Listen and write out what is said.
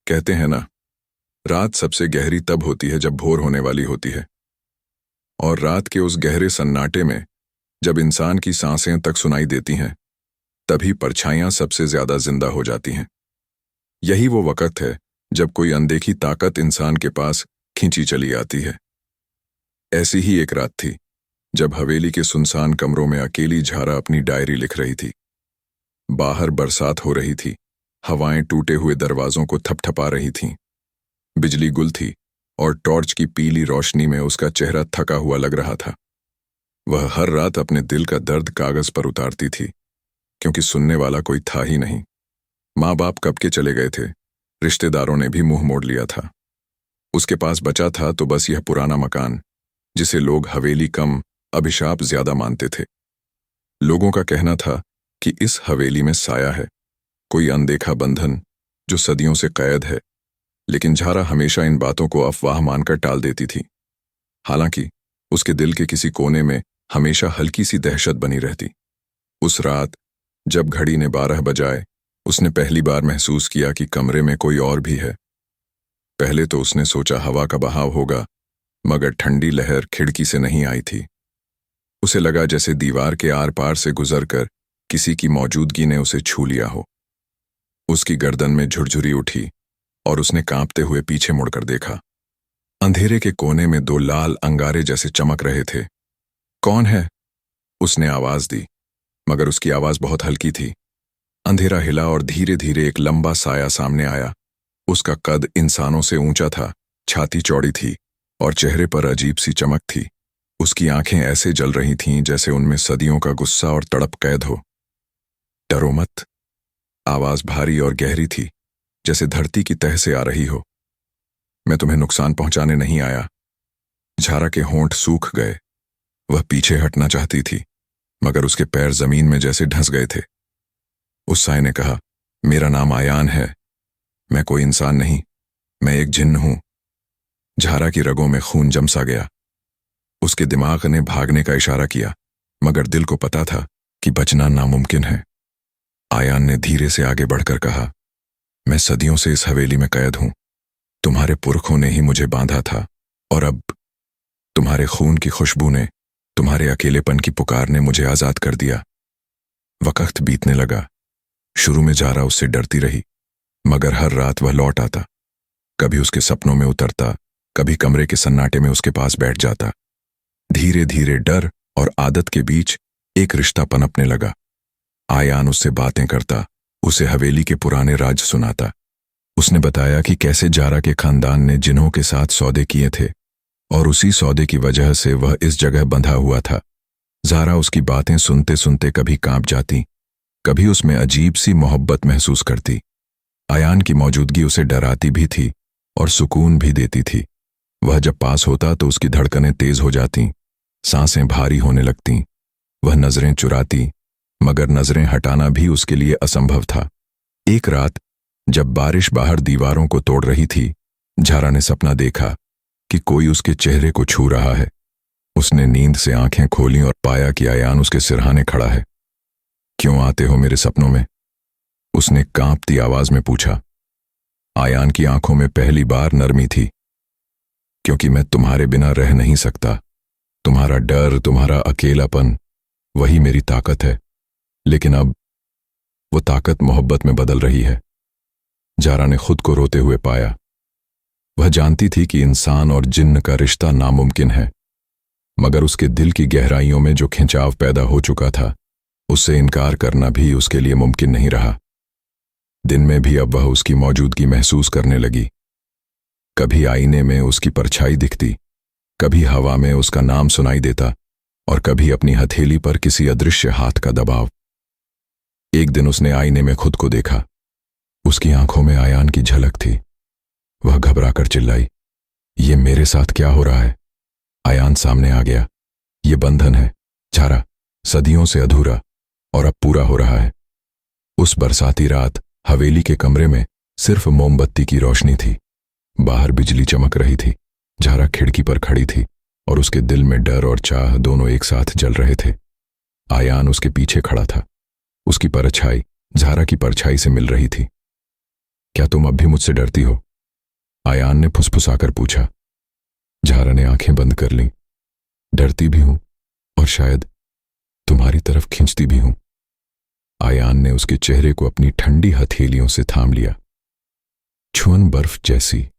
कहते हैं ना, रात सबसे गहरी तब होती है जब भोर होने वाली होती है। और रात के उस गहरे सन्नाटे में जब इंसान की सांसें तक सुनाई देती हैं, तभी परछाइयां सबसे ज्यादा जिंदा हो जाती हैं। यही वो वक्त है जब कोई अनदेखी ताकत इंसान के पास खींची चली आती है। ऐसी ही एक रात थी जब हवेली के सुनसान कमरों में अकेली झारा अपनी डायरी लिख रही थी। बाहर बरसात हो रही थी, हवाएं टूटे हुए दरवाजों को थपथपा रही थीं। बिजली गुल थी और टॉर्च की पीली रोशनी में उसका चेहरा थका हुआ लग रहा था। वह हर रात अपने दिल का दर्द कागज पर उतारती थी, क्योंकि सुनने वाला कोई था ही नहीं। माँ बाप कब के चले गए थे, रिश्तेदारों ने भी मुंह मोड़ लिया था। उसके पास बचा था तो बस यह पुराना मकान, जिसे लोग हवेली कम अभिशाप ज्यादा मानते थे। लोगों का कहना था कि इस हवेली में साया है, कोई अनदेखा बंधन जो सदियों से कैद है। लेकिन झारा हमेशा इन बातों को अफवाह मानकर टाल देती थी। हालांकि उसके दिल के किसी कोने में हमेशा हल्की सी दहशत बनी रहती। उस रात जब घड़ी ने 12 बजाए, उसने पहली बार महसूस किया कि कमरे में कोई और भी है। पहले तो उसने सोचा हवा का बहाव होगा, मगर ठंडी लहर खिड़की से नहीं आई थी। उसे लगा जैसे दीवार के आर पार से गुजरकर किसी की मौजूदगी ने उसे छू लिया हो। उसकी गर्दन में झुरझुरी उठी और उसने कांपते हुए पीछे मुड़कर देखा। अंधेरे के कोने में 2 लाल अंगारे जैसे चमक रहे थे। कौन है? उसने आवाज दी, मगर उसकी आवाज बहुत हल्की थी। अंधेरा हिला और धीरे धीरे एक लंबा साया सामने आया। उसका कद इंसानों से ऊंचा था, छाती चौड़ी थी और चेहरे पर अजीब सी चमक थी। उसकी आंखें ऐसे जल रही थीं जैसे उनमें सदियों का गुस्सा और तड़प कैद हो। डरो मत। आवाज भारी और गहरी थी, जैसे धरती की तह से आ रही हो। मैं तुम्हें नुकसान पहुंचाने नहीं आया। झारा के होंठ सूख गए। वह पीछे हटना चाहती थी, मगर उसके पैर जमीन में जैसे ढंस गए थे। उस साय ने कहा, मेरा नाम आयान है। मैं कोई इंसान नहीं, मैं एक जिन्न हूं। झारा की रगों में खून जम सा गया। उसके दिमाग ने भागने का इशारा किया, मगर दिल को पता था कि बचना नामुमकिन है। आयान ने धीरे से आगे बढ़कर कहा, मैं सदियों से इस हवेली में कैद हूं। तुम्हारे पुरखों ने ही मुझे बांधा था, और अब तुम्हारे खून की खुशबू ने, तुम्हारे अकेलेपन की पुकार ने मुझे आजाद कर दिया। वक्त बीतने लगा। शुरू में झारा उससे डरती रही, मगर हर रात वह लौट आता। कभी उसके सपनों में उतरता, कभी कमरे के सन्नाटे में उसके पास बैठ जाता। धीरे धीरे डर और आदत के बीच एक रिश्ता पनपने लगा। आयान उससे बातें करता, उसे हवेली के पुराने राज सुनाता। उसने बताया कि कैसे झारा के खानदान ने जिन्हों के साथ सौदे किए थे, और उसी सौदे की वजह से वह इस जगह बंधा हुआ था। झारा उसकी बातें सुनते सुनते कभी कांप जाती, कभी उसमें अजीब सी मोहब्बत महसूस करती। आयान की मौजूदगी उसे डराती भी थी और सुकून भी देती थी। वह जब पास होता तो उसकी धड़कनें तेज हो जातीं, सांसें भारी होने लगतीं। वह नजरें चुराती, मगर नजरें हटाना भी उसके लिए असंभव था। एक रात जब बारिश बाहर दीवारों को तोड़ रही थी, झारा ने सपना देखा कि कोई उसके चेहरे को छू रहा है। उसने नींद से आंखें खोलीं और पाया कि आयान उसके सिरहाने खड़ा है। क्यों आते हो मेरे सपनों में? उसने कांपती आवाज में पूछा। आयान की आंखों में पहली बार नरमी थी। क्योंकि मैं तुम्हारे बिना रह नहीं सकता। तुम्हारा डर, तुम्हारा अकेलापन, वही मेरी ताकत है। लेकिन अब वो ताकत मोहब्बत में बदल रही है। झारा ने खुद को रोते हुए पाया। वह जानती थी कि इंसान और जिन्न का रिश्ता नामुमकिन है, मगर उसके दिल की गहराइयों में जो खिंचाव पैदा हो चुका था, उससे इनकार करना भी उसके लिए मुमकिन नहीं रहा। दिन में भी अब वह उसकी मौजूदगी महसूस करने लगी। कभी आईने में उसकी परछाई दिखती, कभी हवा में उसका नाम सुनाई देता, और कभी अपनी हथेली पर किसी अदृश्य हाथ का दबाव। एक दिन उसने आईने में खुद को देखा। उसकी आंखों में आयान की झलक थी। वह घबराकर चिल्लाई, ये मेरे साथ क्या हो रहा है? आयान सामने आ गया। ये बंधन है झारा, सदियों से अधूरा, और अब पूरा हो रहा है। उस बरसाती रात हवेली के कमरे में सिर्फ मोमबत्ती की रोशनी थी। बाहर बिजली चमक रही थी। झारा खिड़की पर खड़ी थी और उसके दिल में डर और चाह दोनों एक साथ जल रहे थे। आयान उसके पीछे खड़ा था। उसकी परछाई झारा की परछाई से मिल रही थी। क्या तुम अब भी मुझसे डरती हो? आयान ने फुसफुसाकर पूछा। झारा ने आंखें बंद कर लीं। डरती भी हूं और शायद तुम्हारी तरफ खींचती भी हूं। आयान ने उसके चेहरे को अपनी ठंडी हथेलियों से थाम लिया। छुअन बर्फ जैसी